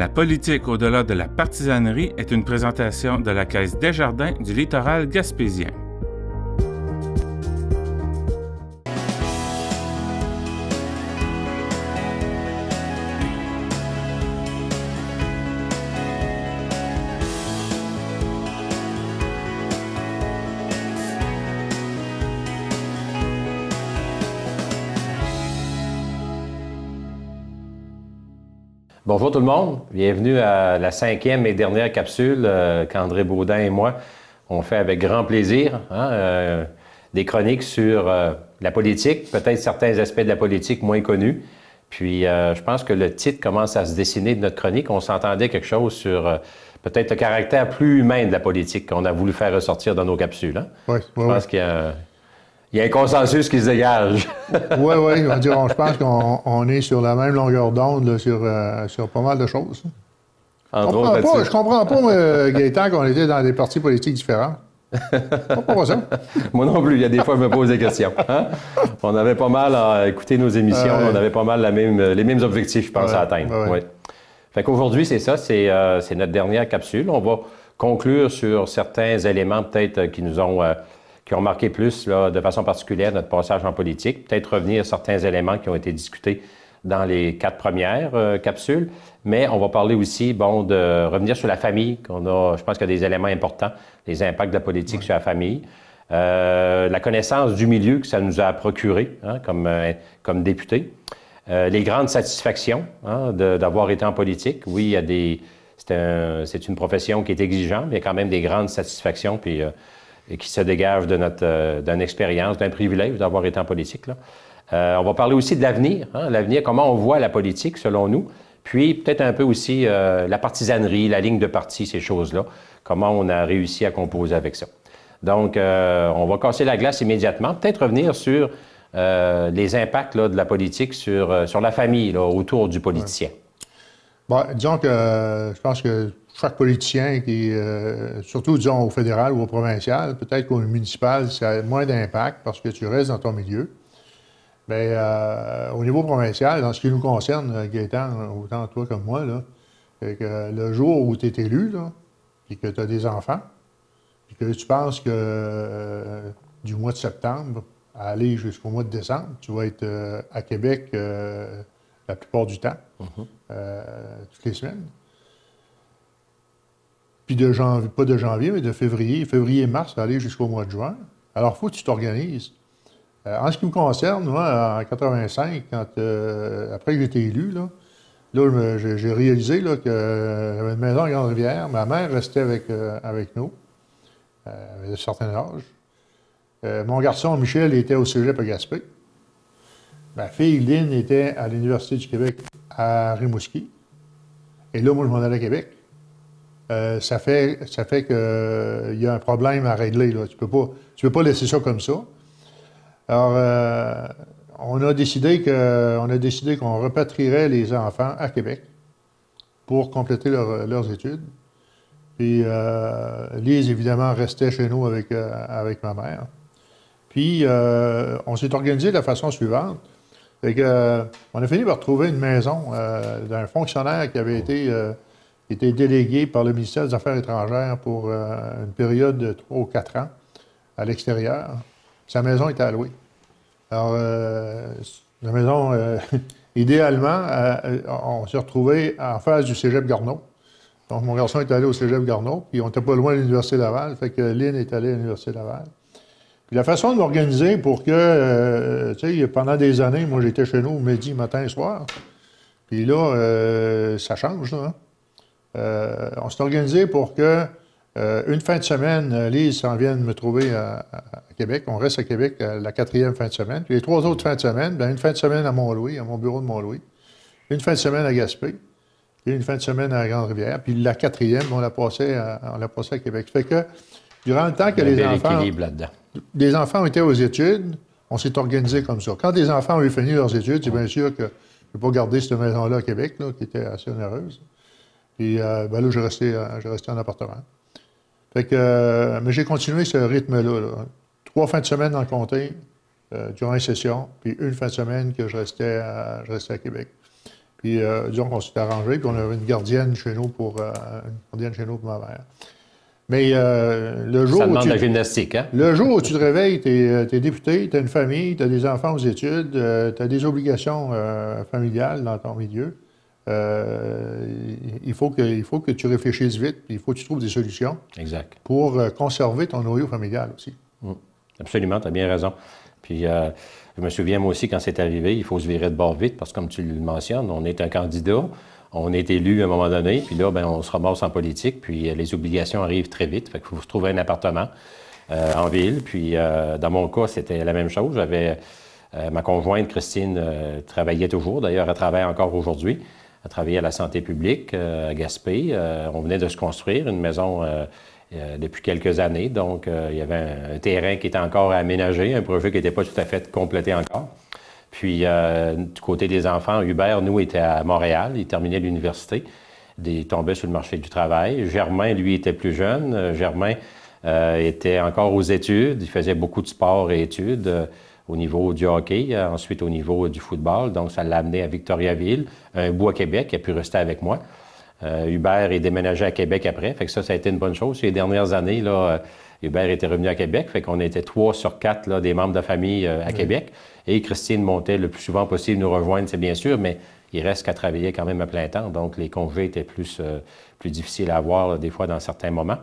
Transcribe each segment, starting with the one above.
La politique au-delà de la partisanerie est une présentation de la Caisse Desjardins du littoral gaspésien. Bonjour tout le monde, bienvenue à la 5e et dernière capsule qu'André Baudin et moi on fait avec grand plaisir. Des chroniques sur la politique, peut-être certains aspects de la politique moins connus. Puis je pense que le titre commence à se dessiner de notre chronique. On s'entendait quelque chose sur peut-être le caractère plus humain de la politique qu'on a voulu faire ressortir dans nos capsules. Hein? Oui, je pense qu'il y a un consensus qui se dégage. Oui, je pense qu'on est sur la même longueur d'onde sur pas mal de choses. Je comprends pas, Gaétan, qu'on était dans des partis politiques différents. Pas ça. Moi non plus, il y a des fois, je me pose des questions. Hein? On avait pas mal à écouter nos émissions, on avait pas mal les mêmes objectifs, je pense, à atteindre. Ouais. Fait qu'aujourd'hui, c'est ça, c'est notre dernière capsule. On va conclure sur certains éléments, peut-être, qui ont marqué plus, là, de façon particulière, notre passage en politique. Peut-être revenir sur certains éléments qui ont été discutés dans les 4 premières capsules. Mais on va parler aussi, de revenir sur la famille, je pense qu'il y a des éléments importants, les impacts de la politique sur la famille, la connaissance du milieu que ça nous a procuré comme député, les grandes satisfactions d'avoir été en politique. Oui, c'est une profession qui est exigeante, mais il y a quand même des grandes satisfactions puis, qui se dégagent d'une expérience, d'un privilège d'avoir été en politique. Là. On va parler aussi de l'avenir, l'avenir, comment on voit la politique selon nous. Puis peut-être un peu aussi la partisanerie, la ligne de parti, ces choses-là, comment on a réussi à composer avec ça. Donc, on va casser la glace immédiatement, peut-être revenir sur les impacts de la politique sur la famille, là, autour du politicien. Ouais. Disons que je pense que chaque politicien, surtout disons au fédéral ou au provincial, peut-être qu'au municipal, ça a moins d'impact parce que tu restes dans ton milieu. Mais au niveau provincial, dans ce qui nous concerne, Gaétan, autant toi comme moi, là, que le jour où tu es élu, puis que tu as des enfants, puis que tu penses que du mois de septembre à aller jusqu'au mois de décembre, tu vas être à Québec la plupart du temps, toutes les semaines. Puis pas de janvier, mais de février-mars, aller jusqu'au mois de juin. Alors, il faut que tu t'organises. En ce qui me concerne, moi, en 85, après que j'ai été élu, j'ai réalisé que j'avais une maison à Grande-Rivière. Ma mère restait avec nous, elle avait un certain âge. Mon garçon, Michel, était au cégep à Gaspé. Ma fille, Lynn, était à l'Université du Québec à Rimouski. Et là, moi, je m'en allais à Québec. Ça fait qu'il y a un problème à régler. Là. Tu peux pas laisser ça comme ça. Alors, on a décidé qu'on repatrierait les enfants à Québec pour compléter leurs études. Puis, Lise, évidemment, restait chez nous avec ma mère. Puis, on s'est organisé de la façon suivante. On a fini par trouver une maison d'un fonctionnaire qui avait été délégué par le ministère des Affaires étrangères pour une période de 3 ou 4 ans à l'extérieur. Sa maison était allouée. Alors, la maison, idéalement, on s'est retrouvé en face du cégep Garneau. Donc, mon garçon est allé au cégep Garneau, puis on n'était pas loin de l'Université Laval, fait que Lynn est allée à l'Université Laval. Puis la façon de m'organiser pour que, tu sais, pendant des années, moi, j'étais chez nous midi, matin et soir. Puis là, ça change, là. On s'est organisé pour que une fin de semaine, Lise s'en vienne me trouver à Québec. On reste à Québec la 4e fin de semaine. Puis les 3 autres fins de semaine, une fin de semaine à Mont-Louis, à mon bureau de Mont-Louis. Une fin de semaine à Gaspé. Et une fin de semaine à Grande-Rivière. Puis la 4e, on l'a passé à Québec. Ça fait que durant le temps que les enfants étaient aux études, on s'est organisé comme ça. Quand les enfants ont eu fini leurs études, c'est bien sûr que je ne peux pas garder cette maison-là à Québec, là, qui était assez onéreuse. Puis là, j'ai resté en appartement. Fait que, mais j'ai continué ce rythme-là. 3 fins de semaine dans le comté, durant une session, puis une fin de semaine que je restais à Québec. Puis, disons qu'on s'est arrangé, puis on avait une gardienne chez nous pour ma mère. Mais le jour ça demande de la gymnastique, hein? Le jour où tu te réveilles, tu es député, tu as une famille, tu as des enfants aux études, tu as des obligations familiales dans ton milieu. Il faut que tu réfléchisses vite, puis il faut que tu trouves des solutions. Exact. Pour conserver ton noyau familial aussi. Absolument, tu as bien raison. Puis, je me souviens, moi aussi, quand c'est arrivé, il faut se virer de bord vite, parce que comme tu le mentionnes, on est un candidat, on est élu à un moment donné, puis là, bien, on se ramasse en politique, puis les obligations arrivent très vite. Fait qu'il faut se trouver un appartement en ville. Puis, dans mon cas, c'était la même chose. J'avais ma conjointe, Christine, travaillait toujours. D'ailleurs, elle travaille encore aujourd'hui. Elle travaillait à la santé publique à Gaspé. On venait de se construire une maison depuis quelques années. Donc, il y avait un terrain qui était encore à aménager, un projet qui n'était pas tout à fait complété encore. Puis, du côté des enfants, Hubert, nous, était à Montréal. Il terminait l'université. Il tombait sur le marché du travail. Germain, lui, était plus jeune. Germain était encore aux études. Il faisait beaucoup de sport et études au niveau du hockey, ensuite au niveau du football. Donc, ça l'a amené à Victoriaville, un bout à Québec. Il a pu rester avec moi. Hubert est déménagé à Québec après. Fait que ça a été une bonne chose. Ces dernières années, là, Hubert était revenu à Québec. Fait qu'on était 3 sur 4 là, des membres de la famille à Québec. Et Christine montait le plus souvent possible nous rejoindre, c'est bien sûr, mais il reste qu'à travailler quand même à plein temps. Donc, les congés étaient plus difficiles à avoir, là, des fois, dans certains moments.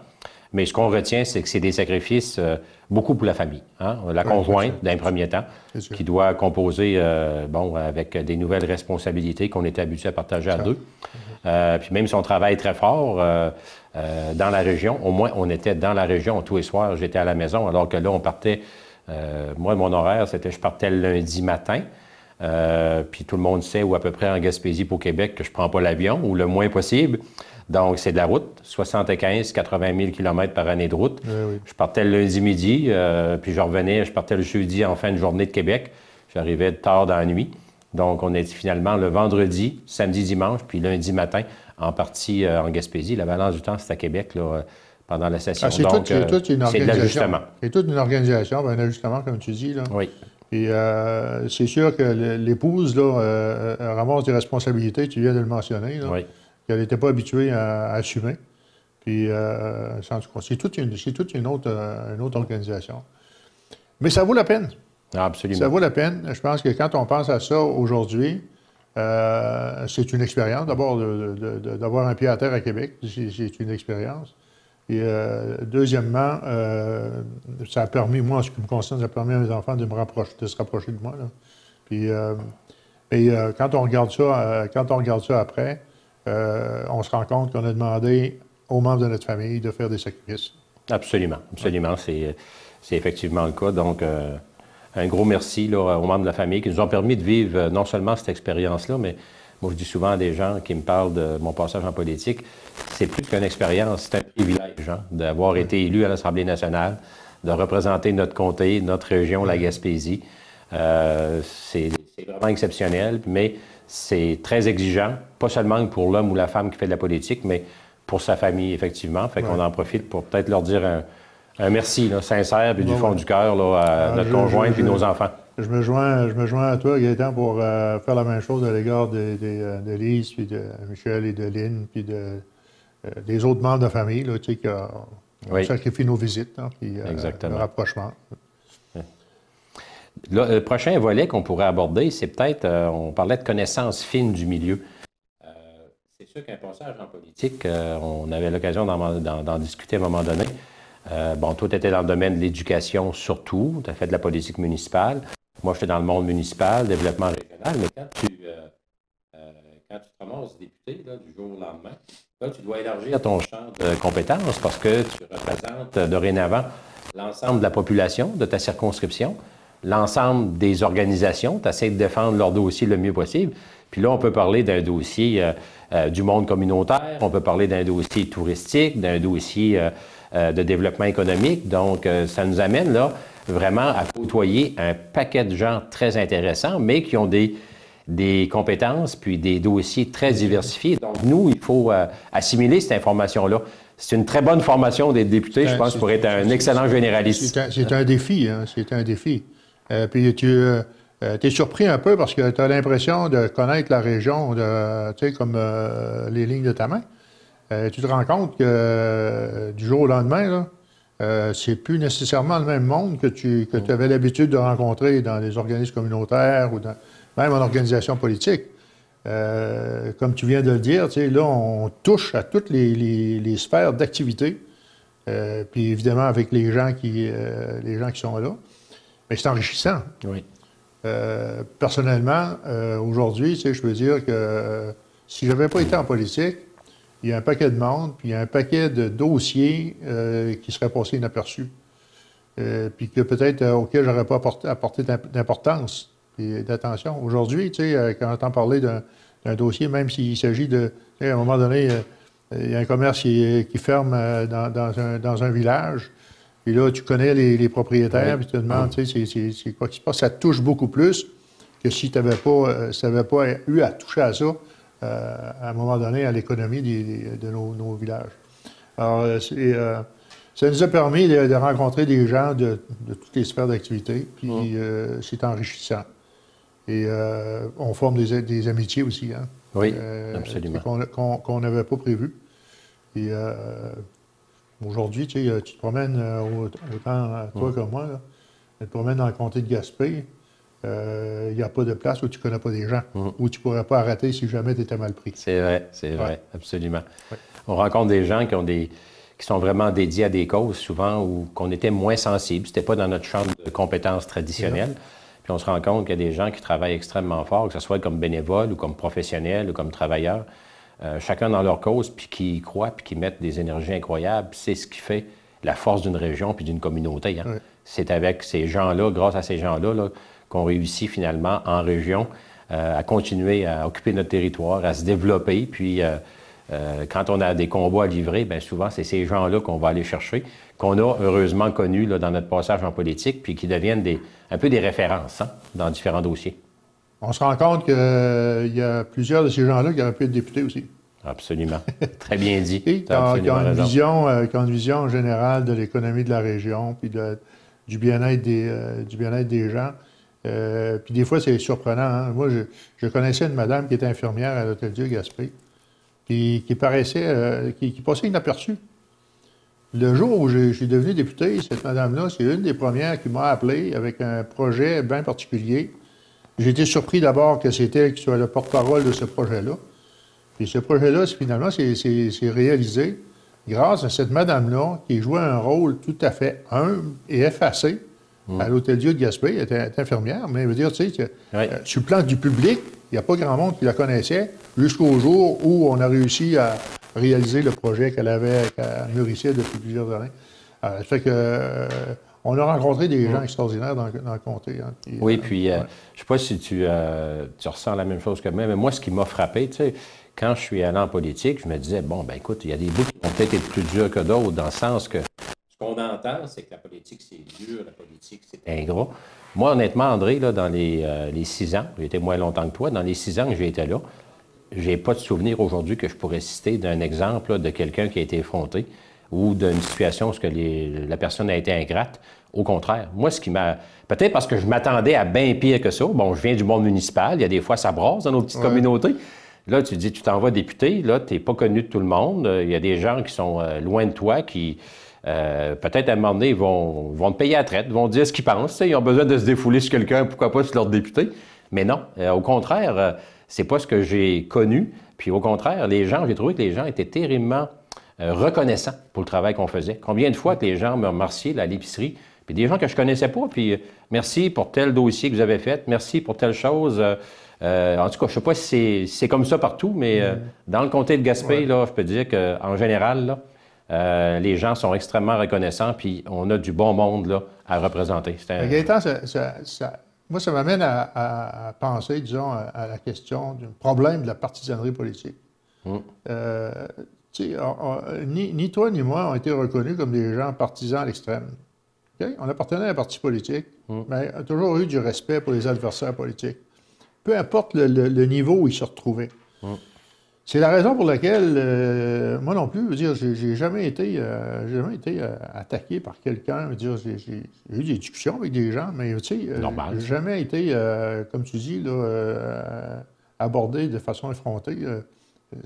Mais ce qu'on retient, c'est que c'est des sacrifices beaucoup pour la famille. Hein? La conjointe, d'un premier temps, qui doit composer avec des nouvelles responsabilités qu'on était habitué à partager à deux. Puis même si on travaille très fort dans la région, au moins on était dans la région tous les soirs, j'étais à la maison, alors que là, on partait, moi, mon horaire, c'était je partais le lundi matin. Puis tout le monde sait, ou à peu près en Gaspésie pour Québec, que je ne prends pas l'avion, ou le moins possible. Donc, c'est de la route, 75-80 000 km par année de route. Oui. Je partais le lundi midi, puis je partais le jeudi en fin de journée de Québec. J'arrivais tard dans la nuit. Donc, on est finalement le vendredi, samedi, dimanche, puis lundi matin, en partie en Gaspésie. La balance du temps, c'est à Québec, là, pendant la session. Donc, c'est de l'ajustement. C'est toute une organisation, un ajustement, comme tu dis, là. Oui. Et c'est sûr que l'épouse, là, ramasse des responsabilités, tu viens de le mentionner, là. Oui. Elle n'était pas habituée à assumer. Puis, c'est toute une autre organisation. Mais ça vaut la peine. Absolument. Ça vaut la peine. Je pense que quand on pense à ça aujourd'hui, c'est une expérience. D'abord, d'avoir un pied à terre à Québec, c'est une expérience. Et deuxièmement, ça a permis, moi, en ce qui me concerne, ça a permis à mes enfants de se rapprocher de moi, là. Puis, quand on regarde ça après, on se rend compte qu'on a demandé aux membres de notre famille de faire des sacrifices. Absolument, absolument. C'est effectivement le cas. Donc, un gros merci là, aux membres de la famille qui nous ont permis de vivre non seulement cette expérience-là, mais moi, je dis souvent à des gens qui me parlent de mon passage en politique, c'est plus qu'une expérience, c'est un privilège hein, d'avoir été élu à l'Assemblée nationale, de représenter notre comté, notre région, la Gaspésie. C'est vraiment exceptionnel, mais c'est très exigeant, pas seulement pour l'homme ou la femme qui fait de la politique, mais pour sa famille, effectivement. Fait qu'on en profite pour peut-être leur dire un merci là, sincère puis du fond du cœur là, à notre conjointe et nos enfants. Je me joins à toi, Gaétan, pour faire la même chose à l'égard de Lise, puis de Michel et de Lynn, puis des autres membres de la famille, là, tu sais, qui ont sacrifié nos visites, hein, puis le rapprochement. Là, le prochain volet qu'on pourrait aborder, c'est peut-être, on parlait de connaissances fines du milieu. C'est sûr qu'un passage en politique, on avait l'occasion d'en discuter à un moment donné. Toi, tu étais dans le domaine de l'éducation surtout, tu as fait de la politique municipale. Moi, j'étais dans le monde municipal, développement régional, mais quand tu te ramasses député là, du jour au lendemain, là, tu dois élargir ton champ de compétences parce que tu représentes dorénavant l'ensemble de la population de ta circonscription, l'ensemble des organisations, tu essaies de défendre leur dossier le mieux possible. Puis là, on peut parler d'un dossier du monde communautaire, on peut parler d'un dossier touristique, d'un dossier de développement économique. Donc, ça nous amène là vraiment à côtoyer un paquet de gens très intéressants, mais qui ont des compétences puis des dossiers très diversifiés. Donc, nous, il faut assimiler cette information-là. C'est une très bonne formation d'être député, je pense, pour être un excellent généraliste. C'est un défi, hein? C'est un défi. Puis tu es surpris un peu parce que tu as l'impression de connaître la région, comme les lignes de ta main. Tu te rends compte que du jour au lendemain, c'est plus nécessairement le même monde que tu avais l'habitude de rencontrer dans les organismes communautaires ou même en organisation politique. Comme tu viens de le dire, là, on touche à toutes les sphères d'activité, puis évidemment avec les gens qui sont là. Mais c'est enrichissant. Oui. Personnellement, aujourd'hui, je peux dire que si je n'avais pas été en politique, il y a un paquet de monde, puis il y a un paquet de dossiers qui seraient passés inaperçus, puis que peut-être auxquels je n'aurais pas apporté d'importance et d'attention. Aujourd'hui, quand on entend parler d'un dossier, même s'il s'agit de... À un moment donné, il y a un commerce qui ferme dans un village, puis là, tu connais les propriétaires, puis tu te demandes, c'est quoi qui se passe. Ça te touche beaucoup plus que si tu n'avais pas eu à toucher à ça à un moment donné à l'économie de nos villages. Alors, ça nous a permis de rencontrer des gens de toutes les sphères d'activité, puis c'est enrichissant. Et on forme des amitiés aussi, hein? Oui, absolument. Qu'on n'avait pas prévu. Et aujourd'hui, tu te promènes, autant toi que moi, là, tu te promènes dans le comté de Gaspé, il n'y a pas de place où tu ne connais pas des gens, où tu ne pourrais pas arrêter si jamais tu étais mal pris. C'est vrai, absolument. Ouais. On rencontre des gens qui sont vraiment dédiés à des causes, souvent, ou qu'on était moins sensibles. Ce n'était pas dans notre champ de compétences traditionnelles. Puis on se rend compte qu'il y a des gens qui travaillent extrêmement fort, que ce soit comme bénévoles ou comme professionnels ou comme travailleurs, chacun dans leur cause, puis qui y croient, puis qui mettent des énergies incroyables. C'est ce qui fait la force d'une région puis d'une communauté. Hein. Oui. C'est avec ces gens-là, grâce à ces gens-là, qu'on réussit finalement en région à continuer à occuper notre territoire, à se développer. Puis quand on a des combats à livrer, bien souvent, c'est ces gens-là qu'on va aller chercher, qu'on a heureusement connus là, dans notre passage en politique, puis qui deviennent un peu des références dans différents dossiers. On se rend compte qu'il y a plusieurs de ces gens-là qui auraient pu être députés aussi. Absolument. Très bien dit. Qui ont une vision générale de l'économie de la région, puis du bien-être des gens. Puis des fois, c'est surprenant. Hein? Moi, je connaissais une madame qui était infirmière à l'Hôtel-Dieu Gaspé, puis qui passait inaperçue. Le jour où je suis devenu député, cette madame-là, c'est une des premières qui m'a appelé avec un projet bien particulier. J'ai été surpris d'abord que c'était elle qui soit le porte-parole de ce projet-là. Puis ce projet-là, finalement, c'est réalisé grâce à cette madame-là qui jouait un rôle tout à fait humble et effacé à l'Hôtel-Dieu de Gaspé. Elle était infirmière, mais elle veut dire, tu sais, sur le plan du public, il n'y a pas grand monde qui la connaissait jusqu'au jour où on a réussi à réaliser le projet qu'elle mûrissait depuis plusieurs années. Ça fait que... on a rencontré des gens extraordinaires dans le comté. Hein, puis je ne sais pas si tu ressens la même chose que moi, mais moi, ce qui m'a frappé, tu sais, quand je suis allé en politique, je me disais, bon, ben écoute, il y a des bouts qui vont peut-être être plus durs que d'autres, dans le sens que ce qu'on entend, c'est que la politique, c'est dur, la politique, c'est ingrat. Moi, honnêtement, André, là, dans les 6 ans, j'ai été moins longtemps que toi, dans les 6 ans que j'ai été là, j'ai pas de souvenir aujourd'hui que je pourrais citer d'un exemple là, de quelqu'un qui a été effronté ou d'une situation où la personne a été ingrate. Au contraire, moi, ce qui m'a... Peut-être parce que je m'attendais à bien pire que ça. Bon, je viens du monde municipal, il y a des fois, ça brasse dans nos petites communautés. Là, tu dis, tu t'en vas député, là, tu n'es pas connu de tout le monde. Il y a des gens qui sont loin de toi, qui, peut-être à un moment donné, vont te payer à la traite, vont te dire ce qu'ils pensent. Ils ont besoin de se défouler sur quelqu'un, pourquoi pas sur leur député. Mais non, au contraire, c'est pas ce que j'ai connu. Puis au contraire, j'ai trouvé que les gens étaient terriblement reconnaissants pour le travail qu'on faisait. Combien de fois que les gens me remerciaient à l'épicerie, puis des gens que je connaissais pas, puis merci pour tel dossier que vous avez fait, merci pour telle chose. En tout cas, je sais pas si c'est comme ça partout, mais dans le comté de Gaspé, là, je peux dire qu'en général, là, les gens sont extrêmement reconnaissants, puis on a du bon monde là, à représenter. Gaétan, moi, ça m'amène à penser, disons, à la question du problème de la partisanerie politique. Ni toi ni moi ont été reconnus comme des gens partisans à l'extrême. Okay? On appartenait à un parti politique, mais on a toujours eu du respect pour les adversaires politiques. Peu importe le niveau où ils se retrouvaient. C'est la raison pour laquelle, moi non plus, je veux dire, j'ai jamais été attaqué par quelqu'un. J'ai eu des discussions avec des gens, mais tu sais, j'ai jamais été, comme tu dis, là, abordé de façon effrontée.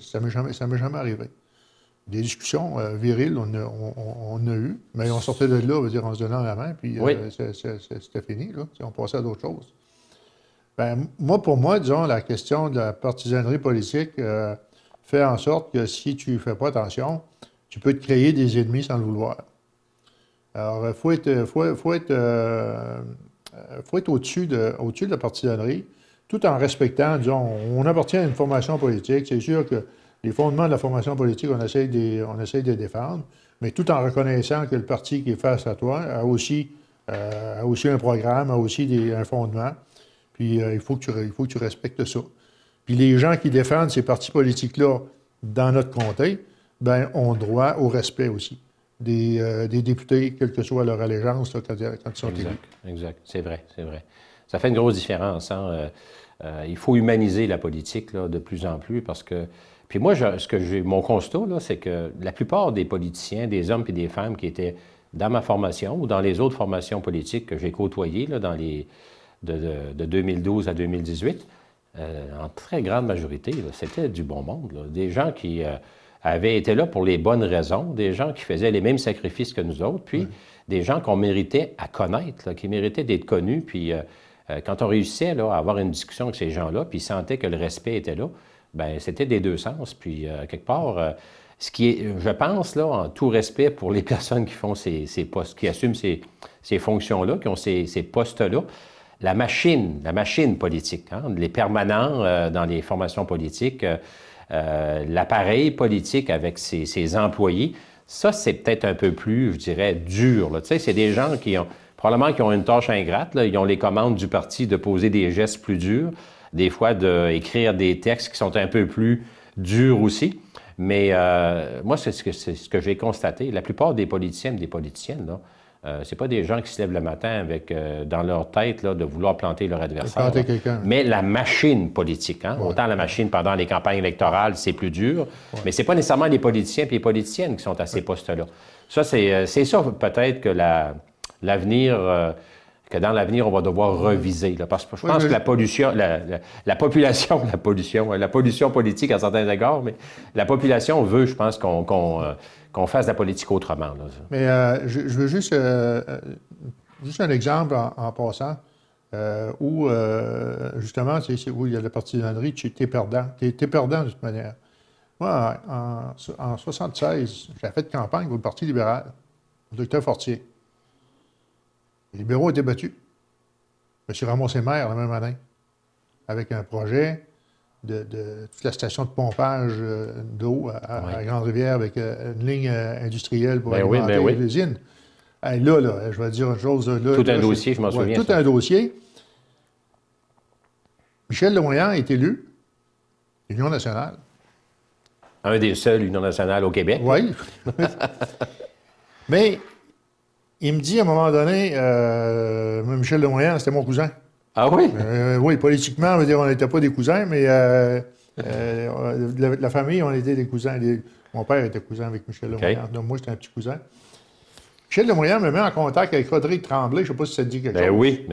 Ça m'est jamais arrivé. Des discussions viriles, on a eu, mais on sortait de là, dire, en se donnant la main, puis c'était fini, là. On passait à d'autres choses. Ben, pour moi, disons, la question de la partisanerie politique fait en sorte que si tu ne fais pas attention, tu peux te créer des ennemis sans le vouloir. Alors, il faut être au-dessus de la partisanerie, tout en respectant, disons, on appartient à une formation politique. C'est sûr que les fondements de la formation politique, on essaie de les défendre, mais tout en reconnaissant que le parti qui est face à toi a aussi un programme, a aussi un fondement. Puis il faut que tu respectes ça. Puis les gens qui défendent ces partis politiques-là dans notre comté, ben ont droit au respect aussi des députés, quelle que soit leur allégeance là, quand ils sont élus. Exact. C'est vrai. Ça fait une grosse différence. Hein? Il faut humaniser la politique là, de plus en plus parce que... Puis moi, mon constat, c'est que la plupart des politiciens, des hommes et des femmes qui étaient dans ma formation ou dans les autres formations politiques que j'ai côtoyées là, de 2012 à 2018, en très grande majorité, c'était du bon monde. Là. Des gens qui avaient été là pour les bonnes raisons, des gens qui faisaient les mêmes sacrifices que nous autres, puis des gens qu'on méritait à connaître, là, qui méritaient d'être connus. Puis quand on réussissait là, à avoir une discussion avec ces gens-là, puis ils sentaient que le respect était là, bien, c'était des deux sens. Puis quelque part, ce qui est, je pense, là, en tout respect pour les personnes qui font ces postes, qui assument ces fonctions-là, qui ont ces postes-là, la machine politique, hein, les permanents dans les formations politiques, l'appareil politique avec ses employés, ça, c'est peut-être un peu plus, je dirais, dur. Tu sais, c'est des gens qui ont une tâche ingrate. Là. Ils ont les commandes du parti de poser des gestes plus durs, des fois d'écrire des textes qui sont un peu plus durs aussi. Mais moi, c'est ce que j'ai constaté. La plupart des politiciens et des politiciennes, là, c'est pas des gens qui se lèvent le matin avec dans leur tête là, de vouloir planter leur adversaire. Mais la machine politique, hein? Autant la machine pendant les campagnes électorales, c'est plus dur, mais c'est pas nécessairement les politiciens et les politiciennes qui sont à ces postes-là. Ça, c'est ça peut-être que l'avenir... que dans l'avenir, on va devoir reviser. Là, parce que je pense que la pollution politique à certains égards, mais la population veut, je pense, qu'on fasse de la politique autrement. Là. Mais je veux juste un exemple en passant, où, justement, où il y a la partisanerie, tu es perdant. Tu es perdant de toute manière. Moi, en 1976, j'ai fait de campagne pour le Parti libéral, le docteur Fortier. Les libéraux étaient battus. Je me suis ramassé maire la même année, avec un projet de toute la station de pompage d'eau à Grande-Rivière, avec une ligne industrielle pour alimenter l'usine. Là, je vais dire une chose. Là, tout un dossier, je m'en souviens. Tout un dossier. Michel Lemoyant est élu, Union nationale. Un des seuls Union nationale au Québec. Oui. Mais... il me dit à un moment donné, Michel Lemoyant, c'était mon cousin. Ah oui? Oui, politiquement, on n'était pas des cousins, mais la famille, on était des cousins. Mon père était cousin avec Michel Lemoyant. Donc moi, j'étais un petit cousin. Michel Lemoyant me met en contact avec Rodrigue Tremblay. Je ne sais pas si ça te dit quelque chose. Oui.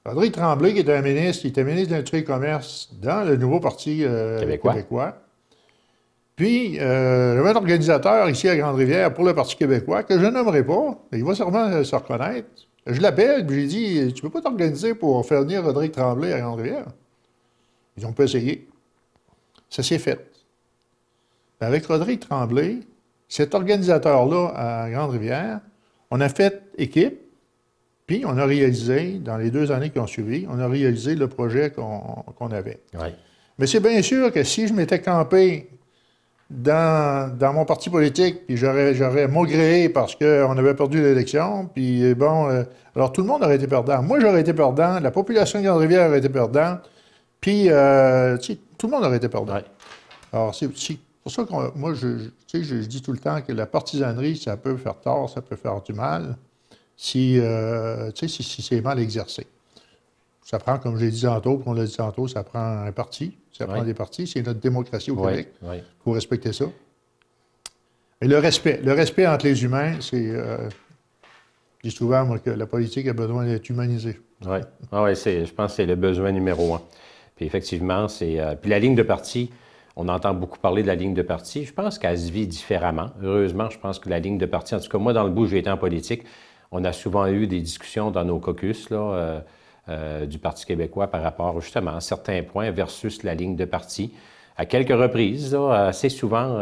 Rodrigue Tremblay, qui était un ministre, qui était ministre de l'Industrie et Commerce dans le nouveau Parti québécois. Puis, j'avais un organisateur ici à Grande-Rivière pour le Parti québécois, que je ne nommerai pas, mais il va sûrement se reconnaître. Je l'appelle, puis j'ai dit, tu peux pas t'organiser pour faire venir Rodrigue Tremblay à Grande-Rivière? Ils ont pas essayé. Ça s'est fait. Avec Rodrigue Tremblay, cet organisateur-là à Grande-Rivière, on a fait équipe, puis on a réalisé, dans les 2 années qui ont suivi, on a réalisé le projet qu'on avait. Oui. Mais c'est bien sûr que si je m'étais campé dans mon parti politique, puis j'aurais maugréé parce qu'on avait perdu l'élection, puis bon, alors tout le monde aurait été perdant. Moi, j'aurais été perdant, la population de Grande-Rivière aurait été perdante, puis tout le monde aurait été perdant. Ouais. Alors, c'est pour ça que moi, je dis tout le temps que la partisanerie, ça peut faire tort, ça peut faire du mal, si c'est mal exercé. Ça prend, comme j'ai dit tantôt, puis on l'a dit tantôt, ça prend un parti, ça prend des partis. C'est notre démocratie au Québec. Il faut respecter ça. Et le respect entre les humains, c'est... je dis souvent, moi, que la politique a besoin d'être humanisée. Oui, je pense que c'est le besoin numéro 1. Puis effectivement, c'est... puis la ligne de parti, on entend beaucoup parler de la ligne de parti. Je pense qu'elle se vit différemment. Heureusement, je pense que la ligne de parti, en tout cas, moi, dans le bout où j'ai été en politique, on a souvent eu des discussions dans nos caucus, là, du Parti québécois par rapport, justement, à certains points versus la ligne de parti. À quelques reprises, là, assez souvent,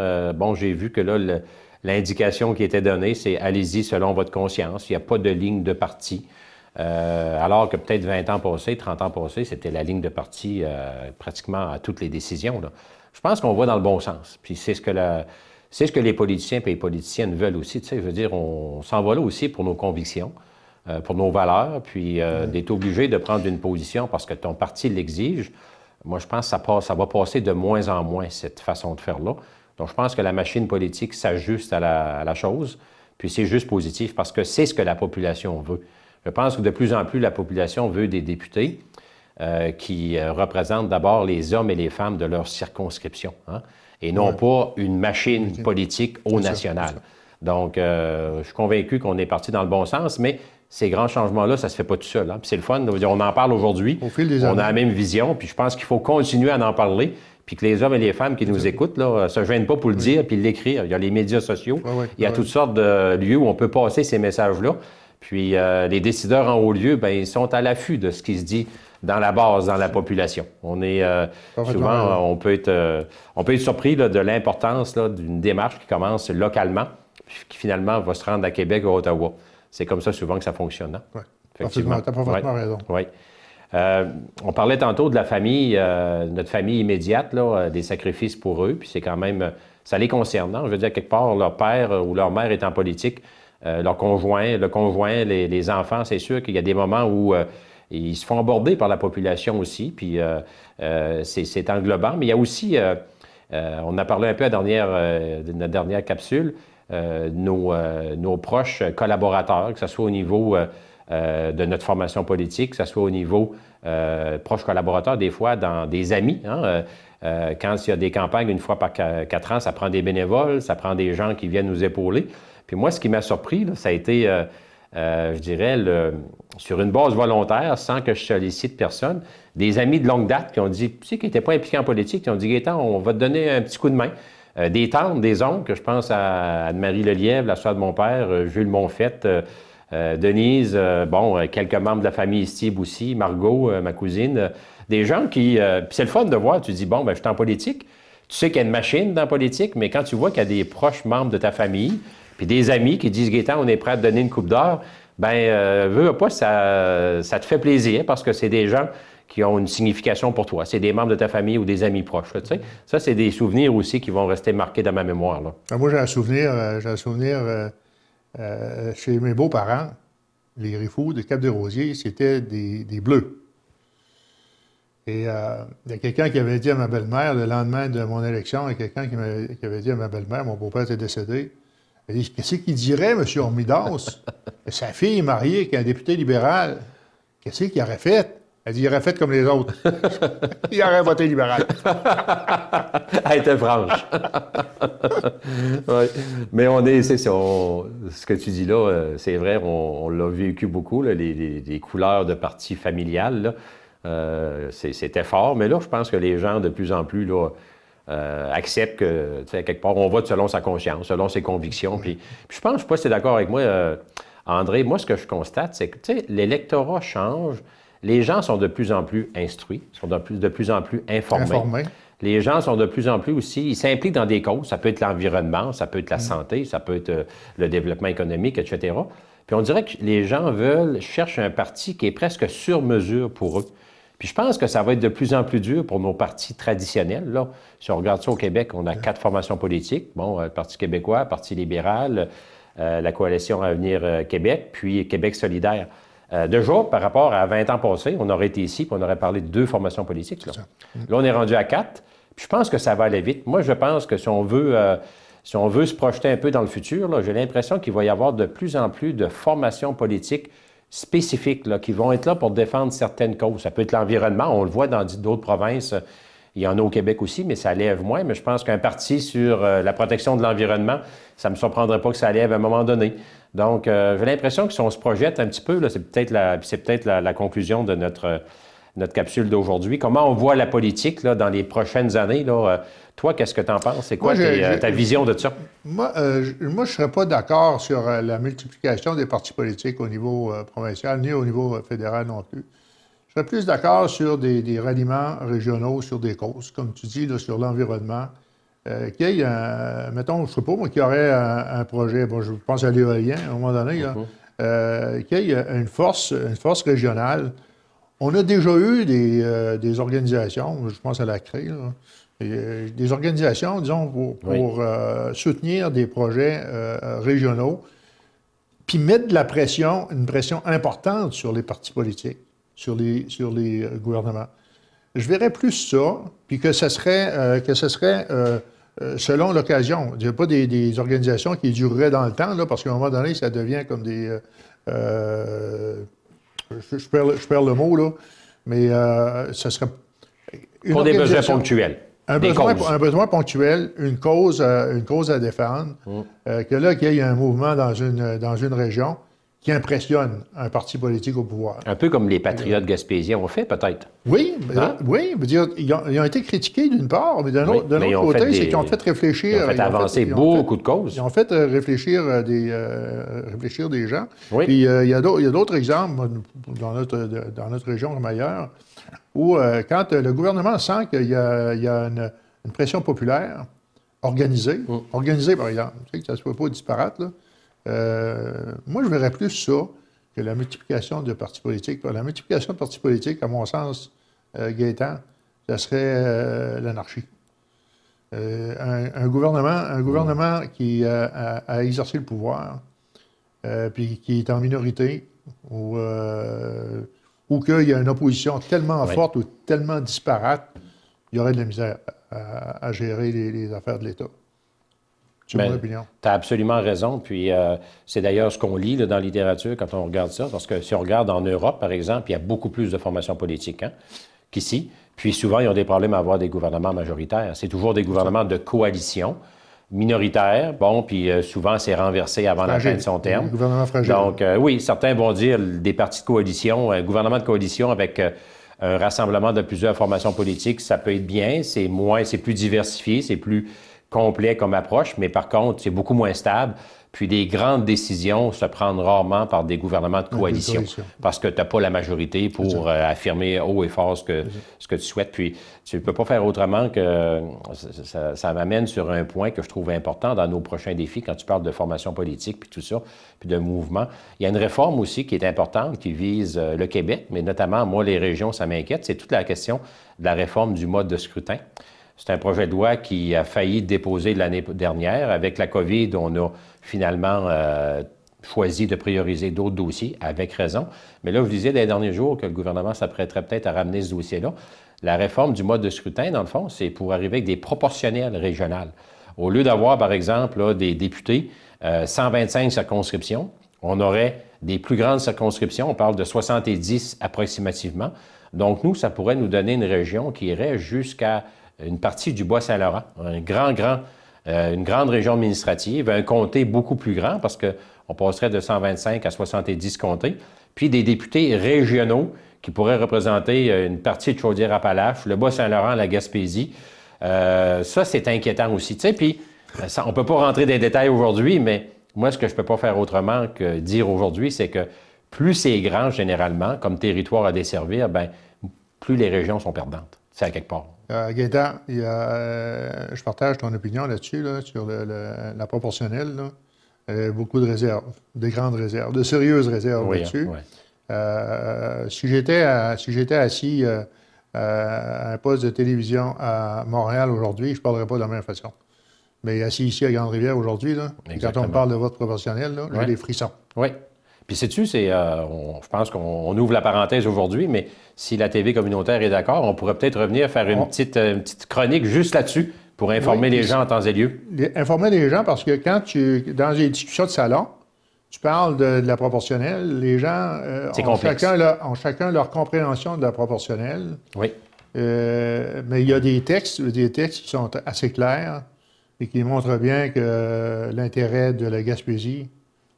j'ai vu que là, l'indication qui était donnée, c'est « allez-y selon votre conscience ». Il n'y a pas de ligne de parti. Alors que peut-être 20 ans passés, 30 ans passés, c'était la ligne de parti pratiquement à toutes les décisions, là. Je pense qu'on va dans le bon sens. Puis c'est ce que les politiciens et les politiciennes veulent aussi. Tu sais, je veux dire, on s'en va là aussi pour nos convictions, pour nos valeurs, puis d'être obligé de prendre une position parce que ton parti l'exige. Moi, je pense que ça va passer de moins en moins, cette façon de faire-là. Donc, je pense que la machine politique s'ajuste à la chose, puis c'est juste positif parce que c'est ce que la population veut. Je pense que de plus en plus, la population veut des députés qui représentent d'abord les hommes et les femmes de leur circonscription, hein, et non pas une machine politique au national. Donc, je suis convaincu qu'on est parti dans le bon sens, mais ces grands changements-là, ça ne se fait pas tout seul. Hein. C'est le fun. On en parle aujourd'hui. On a la même vision, puis je pense qu'il faut continuer à en parler, puis que les hommes et les femmes qui nous écoutent ne se gênent pas pour le dire puis l'écrire. Il y a les médias sociaux. Il y a toutes sortes de lieux où on peut passer ces messages-là. Puis les décideurs en haut lieu, bien, ils sont à l'affût de ce qui se dit dans la base, dans la population. On est souvent, on peut être surpris là, de l'importance d'une démarche qui commence localement, puis qui finalement va se rendre à Québec ou à Ottawa. C'est comme ça souvent que ça fonctionne. Hein? Oui, effectivement. Tu as parfaitement raison. Oui. On parlait tantôt de la famille, notre famille immédiate, là, des sacrifices pour eux, puis c'est quand même, ça les concerne. Hein? Je veux dire, quelque part, leur père ou leur mère est en politique, leur conjoint, les enfants, c'est sûr qu'il y a des moments où ils se font aborder par la population aussi, puis c'est englobant. Mais il y a aussi, on a parlé un peu de notre dernière capsule, nos proches collaborateurs, que ce soit au niveau de notre formation politique, que ce soit au niveau proches collaborateurs, des fois dans des amis. Hein, quand il y a des campagnes, une fois par 4 ans, ça prend des bénévoles, ça prend des gens qui viennent nous épauler. Puis moi, ce qui m'a surpris, là, ça a été, je dirais, sur une base volontaire, sans que je sollicite personne, des amis de longue date qui ont dit, tu sais, qui n'étaient pas impliqués en politique, qui ont dit, Gaétan, on va te donner un petit coup de main. Des tantes, des oncles, je pense à Anne-Marie Lelièvre, la soeur de mon père, Jules Monfette, Denise, quelques membres de la famille Steve aussi, Margot, ma cousine, des gens qui... puis c'est le fun de voir, tu dis, je suis en politique, tu sais qu'il y a une machine dans la politique, mais quand tu vois qu'il y a des proches membres de ta famille, puis des amis qui disent, Gaétan, on est prêt à te donner une coupe d'or, veux pas, ça te fait plaisir parce que c'est des gens qui ont une signification pour toi. C'est des membres de ta famille ou des amis proches. Là, tu sais. Ça, c'est des souvenirs aussi qui vont rester marqués dans ma mémoire. Là. Moi, j'ai un souvenir chez mes beaux-parents, les Rifoux de Cap-des-Rosiers, c'était des Bleus. Et il y a quelqu'un qui avait dit à ma belle-mère, le lendemain de mon élection, il y a quelqu'un qui avait dit à ma belle-mère, mon beau-père était décédé, elle dit, qu'est-ce qu'il dirait, M. Hormidas? Sa fille est mariée avec un député libéral. Qu'est-ce qu'il aurait fait? Elle dit, il aurait fait comme les autres. Il aurait voté libéral. Elle était franche. Ouais. Mais c'est ça. Ce que tu dis là, c'est vrai, on l'a vécu beaucoup, là, les couleurs de parti familial. C'était fort, mais là, je pense que les gens, de plus en plus, là, acceptent que, tu sais, quelque part, on vote selon sa conscience, selon ses convictions. Puis je pense, je ne sais pas si tu es d'accord avec moi, André, moi, ce que je constate, c'est que, tu sais, l'électorat change. Les gens sont de plus en plus instruits, sont de plus en plus informés. Les gens sont de plus en plus aussi, ils s'impliquent dans des causes. Ça peut être l'environnement, ça peut être la santé, ça peut être le développement économique, etc. Puis on dirait que les gens cherchent un parti qui est presque sur mesure pour eux. Puis je pense que ça va être de plus en plus dur pour nos partis traditionnels. Là. Si on regarde ça au Québec, on a 4 formations politiques. Bon, le Parti québécois, le Parti libéral, la Coalition Avenir Québec, puis Québec solidaire. Déjà, par rapport à 20 ans passés, on aurait été ici et on aurait parlé de 2 formations politiques. Là, on est rendu à 4. Puis je pense que ça va aller vite. Moi, je pense que si on veut se projeter un peu dans le futur, j'ai l'impression qu'il va y avoir de plus en plus de formations politiques spécifiques là, qui vont être là pour défendre certaines causes. Ça peut être l'environnement, on le voit dans d'autres provinces, il y en a au Québec aussi, mais ça lève moins. Mais je pense qu'un parti sur la protection de l'environnement, ça ne me surprendrait pas que ça lève à un moment donné. Donc, j'ai l'impression que si on se projette un petit peu, là, c'est peut-être la conclusion de notre capsule d'aujourd'hui. Comment on voit la politique là, dans les prochaines années? Là, toi, qu'est-ce que tu en penses? C'est quoi ta vision de ça? Moi, je ne serais pas d'accord sur la multiplication des partis politiques au niveau provincial, ni au niveau fédéral non plus. Je serais plus d'accord sur des ralliements régionaux sur des causes, comme tu dis, là, sur l'environnement. Qu'il y ait, mettons, je ne sais pas, moi, qu'il y aurait un projet, bon, je pense à l'éolien, à un moment donné, là, qu'il y ait une force régionale. On a déjà eu des organisations, je pense à la CRE, là, des organisations, disons, pour soutenir des projets régionaux, puis mettre de la pression, une pression importante sur les partis politiques, sur les gouvernements. Je verrais plus ça, puis que ce serait selon l'occasion. Il n'y a pas des organisations qui dureraient dans le temps, là, parce qu'à un moment donné, ça devient comme des... je perds le mot, là, mais ce serait... Pour des besoins ponctuels. Un besoin ponctuel, une cause à défendre, qu'il y ait un mouvement dans une région qui impressionne un parti politique au pouvoir. Un peu comme les patriotes gaspésiens ont fait, peut-être. Oui, oui. Ils ont été critiqués d'une part, mais d'un autre côté, c'est qu'ils ont fait réfléchir... Ils ont fait avancer beaucoup de causes. Ils ont fait réfléchir des gens. Oui. Puis il y a d'autres exemples dans notre région comme ailleurs, où quand le gouvernement sent qu'il y a une pression populaire organisée, par exemple, tu sais, que ça ne soit pas disparate, là, moi, je verrais plus ça que la multiplication de partis politiques. La multiplication de partis politiques, à mon sens, Gaétan, ça serait l'anarchie. Un gouvernement qui a exercé le pouvoir, puis qui est en minorité, ou qu'il y a une opposition tellement forte ou tellement disparate, il y aurait de la misère à gérer les affaires de l'État. C'est mon opinion. Tu as absolument raison. Puis c'est d'ailleurs ce qu'on lit là, dans la littérature quand on regarde ça. Parce que si on regarde en Europe, par exemple, il y a beaucoup plus de formations politiques qu'ici. Puis souvent, ils ont des problèmes à avoir des gouvernements majoritaires. C'est toujours des gouvernements de coalition minoritaires. Bon, puis souvent, c'est renversé avant la fin de son terme. Gouvernement fragile. Donc, oui, certains vont dire des partis de coalition, un gouvernement de coalition avec un rassemblement de plusieurs formations politiques, ça peut être bien. C'est plus diversifié, c'est plus complet comme approche, mais par contre, c'est beaucoup moins stable. Puis des grandes décisions se prennent rarement par des gouvernements de coalition parce que tu n'as pas la majorité pour affirmer haut et fort ce que tu souhaites. Puis tu ne peux pas faire autrement que ça m'amène sur un point que je trouve important dans nos prochains défis quand tu parles de formation politique puis tout ça, puis de mouvement. Il y a une réforme aussi qui est importante qui vise le Québec, mais notamment, moi, les régions, ça m'inquiète. C'est toute la question de la réforme du mode de scrutin. C'est un projet de loi qui a failli déposer l'année dernière. Avec la COVID, on a finalement choisi de prioriser d'autres dossiers, avec raison. Mais là, je disais dans les derniers jours que le gouvernement s'apprêterait peut-être à ramener ce dossier-là. La réforme du mode de scrutin, dans le fond, c'est pour arriver avec des proportionnels régionales. Au lieu d'avoir, par exemple, là, des députés, 125 circonscriptions, on aurait des plus grandes circonscriptions. On parle de 70 approximativement. Donc, nous, ça pourrait nous donner une région qui irait jusqu'à une partie du Bas-Saint-Laurent, une grande région administrative, un comté beaucoup plus grand parce qu'on passerait de 125 à 70 comtés, puis des députés régionaux qui pourraient représenter une partie de Chaudière-Appalaches, le Bas-Saint-Laurent, la Gaspésie. Ça, c'est inquiétant aussi. Tu sais, puis on ne peut pas rentrer dans les détails aujourd'hui, mais moi, ce que je ne peux pas faire autrement que dire aujourd'hui, c'est que plus c'est grand, généralement, comme territoire à desservir, bien, plus les régions sont perdantes. C'est à quelque part. Gaétan, je partage ton opinion là-dessus, là, sur la proportionnelle. Là. Beaucoup de réserves, des grandes réserves, de sérieuses réserves là-dessus. Oui. Si j'étais assis à un poste de télévision à Montréal aujourd'hui, je ne parlerais pas de la même façon. Mais assis ici à Grande-Rivière aujourd'hui, quand on me parle de vote proportionnel, j'ai des frissons. Oui. Puis sais-tu, je pense qu'on ouvre la parenthèse aujourd'hui, mais si la TV communautaire est d'accord, on pourrait peut-être revenir faire une petite chronique juste là-dessus pour informer les gens en temps et lieu. Informer les gens parce que quand dans les discussions de salon, tu parles de la proportionnelle. Les gens ont chacun leur compréhension de la proportionnelle. Oui. Mais il y a des textes qui sont assez clairs et qui montrent bien que l'intérêt de la Gaspésie,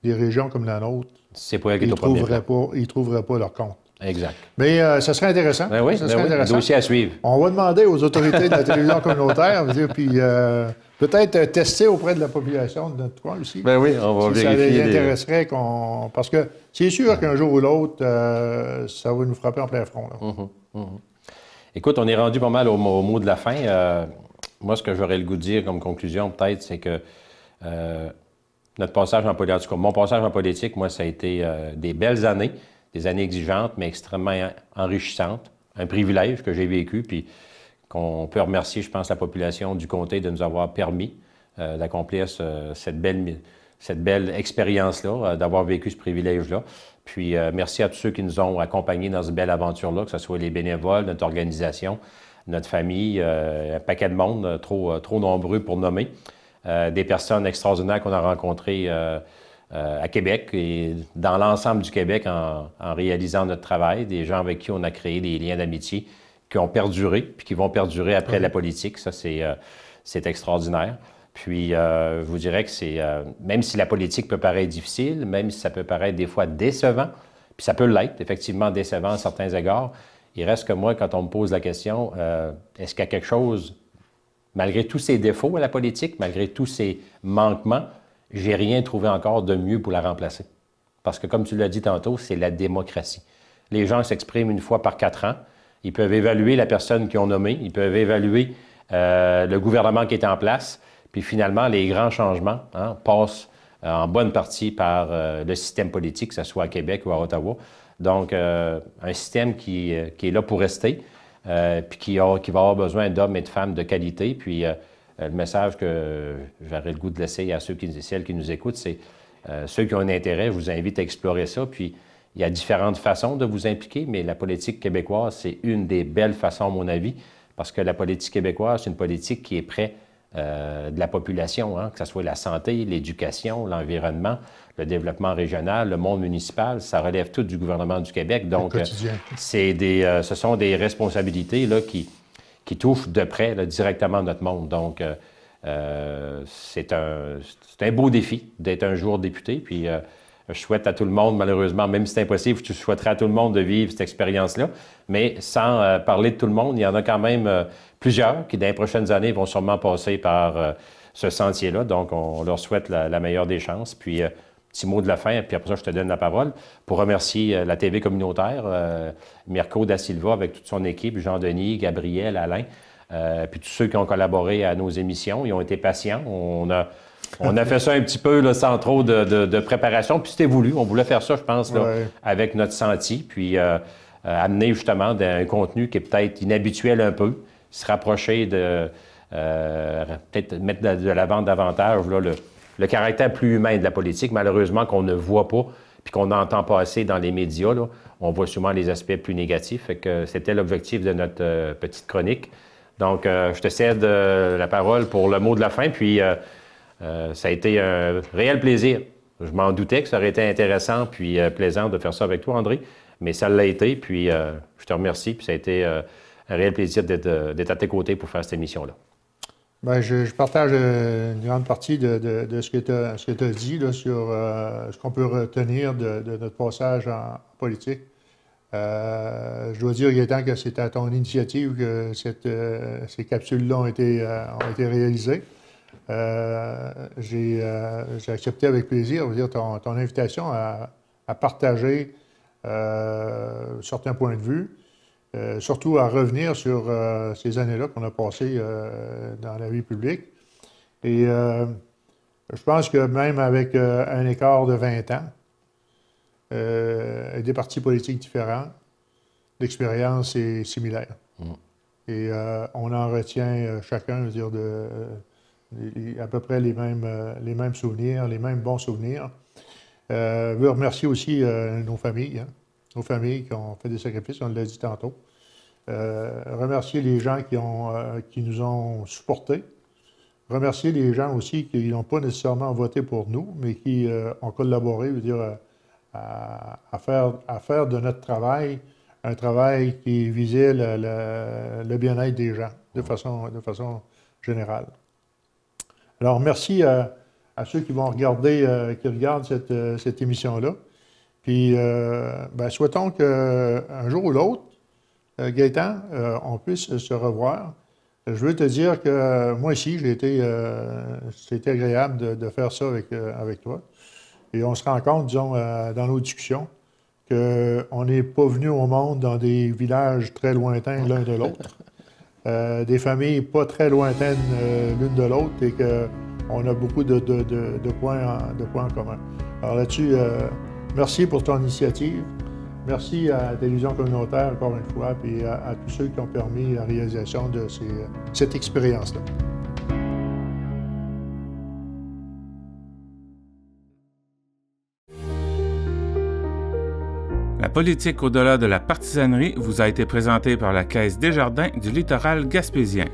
des régions comme la nôtre, c'est pour elle qui ils est au premier plan. Ils ne trouveraient pas leur compte. Exact. Mais ça serait intéressant. Ben oui, ça serait intéressant. Un dossier à suivre. On va demander aux autorités de la télévision communautaire, puis peut-être tester auprès de la population de notre coin aussi. Ben oui, on va vérifier. Ça les intéresserait qu'on... Parce que c'est sûr qu'un jour ou l'autre, ça va nous frapper en plein front. Là. Écoute, on est rendu pas mal au mot de la fin. Moi, ce que j'aurais le goût de dire comme conclusion, peut-être, c'est que notre passage en politique, en tout cas, mon passage en politique, moi, ça a été des belles années, des années exigeantes, mais extrêmement enrichissantes. Un privilège que j'ai vécu, puis qu'on peut remercier, je pense, la population du comté de nous avoir permis d'accomplir cette belle expérience-là, d'avoir vécu ce privilège-là. Puis merci à tous ceux qui nous ont accompagnés dans cette belle aventure-là, que ce soit les bénévoles, notre organisation, notre famille, un paquet de monde, trop nombreux pour nommer. Des personnes extraordinaires qu'on a rencontrées à Québec et dans l'ensemble du Québec en réalisant notre travail, des gens avec qui on a créé des liens d'amitié qui ont perduré puis qui vont perdurer après la politique. Ça, c'est extraordinaire. Puis, je vous dirais que même si la politique peut paraître difficile, même si ça peut paraître des fois décevant, puis ça peut l'être, effectivement décevant à certains égards, il reste que moi, quand on me pose la question, est-ce qu'il y a quelque chose, malgré tous ses défauts à la politique, malgré tous ses manquements, j'ai rien trouvé encore de mieux pour la remplacer. Parce que, comme tu l'as dit tantôt, c'est la démocratie. Les gens s'expriment une fois par 4 ans. Ils peuvent évaluer la personne qu'ils ont nommée. Ils peuvent évaluer le gouvernement qui est en place. Puis finalement, les grands changements passent en bonne partie par le système politique, que ce soit à Québec ou à Ottawa. Donc, un système qui est là pour rester, puis qui va avoir besoin d'hommes et de femmes de qualité. Puis le message que j'aurais le goût de laisser à ceux et celles qui nous écoutent, c'est ceux qui ont un intérêt, je vous invite à explorer ça. Puis il y a différentes façons de vous impliquer, mais la politique québécoise, c'est une des belles façons, à mon avis, parce que la politique québécoise, c'est une politique qui est près de la population, que ce soit la santé, l'éducation, l'environnement, le développement régional, le monde municipal, ça relève tout du gouvernement du Québec. Donc, ce sont des responsabilités là, qui touchent de près là, directement notre monde. Donc, c'est un beau défi d'être un jour député. Puis, je souhaite à tout le monde, malheureusement, même si c'est impossible, je souhaiterais à tout le monde de vivre cette expérience-là. Mais sans parler de tout le monde, il y en a quand même plusieurs qui, dans les prochaines années, vont sûrement passer par ce sentier-là. Donc, on leur souhaite la meilleure des chances. Puis, petit mot de la fin, puis après ça, je te donne la parole pour remercier la TV communautaire, Mirko Da Silva avec toute son équipe, Jean-Denis, Gabriel, Alain, puis tous ceux qui ont collaboré à nos émissions. Ils ont été patients. On a fait ça un petit peu là, sans trop de préparation, puis c'était voulu. On voulait faire ça, je pense, là, avec notre senti, puis amener justement un contenu qui est peut-être inhabituel un peu, se rapprocher peut-être mettre de l'avant davantage là, le caractère plus humain de la politique, malheureusement, qu'on ne voit pas, puis qu'on n'entend pas assez dans les médias. Là. On voit souvent les aspects plus négatifs. Fait que c'était l'objectif de notre petite chronique. Donc, je te cède la parole pour le mot de la fin, puis ça a été un réel plaisir. Je m'en doutais que ça aurait été intéressant puis plaisant de faire ça avec toi, André, mais ça l'a été, puis je te remercie, puis ça a été un réel plaisir d'être à tes côtés pour faire cette émission-là. Bien, je partage une grande partie de ce que tu as dit là, sur ce qu'on peut retenir de notre passage en politique. Je dois dire, Gaétan, que c'est à ton initiative que ces capsules-là ont été réalisées. J'ai accepté avec plaisir, je veux dire, ton invitation à partager certains points de vue. Surtout à revenir sur ces années-là qu'on a passées dans la vie publique. Et je pense que même avec un écart de 20 ans, et des partis politiques différents, l'expérience est similaire. Et on en retient chacun, je veux dire, à peu près les mêmes souvenirs, les mêmes bons souvenirs. Je veux remercier aussi nos familles, nos familles qui ont fait des sacrifices, on l'a dit tantôt. Remercier les gens qui nous ont supportés, remercier les gens aussi qui n'ont pas nécessairement voté pour nous, mais qui ont collaboré, à faire de notre travail un travail qui visait le bien-être des gens de façon générale. Alors, merci à ceux qui vont qui regardent cette émission-là. Puis, souhaitons qu'un jour ou l'autre, Gaétan, on puisse se revoir. Je veux te dire que moi aussi, c'était agréable de faire ça avec toi. Et on se rend compte, disons, dans nos discussions, qu'on n'est pas venu au monde dans des villages très lointains l'un de l'autre, des familles pas très lointaines l'une de l'autre, et qu'on a beaucoup de points en commun. Alors là-dessus, merci pour ton initiative. Merci à la télévision communautaire, encore une fois, puis à tous ceux qui ont permis la réalisation de cette expérience-là. La politique au-delà de la partisanerie vous a été présentée par la Caisse Desjardins du littoral gaspésien.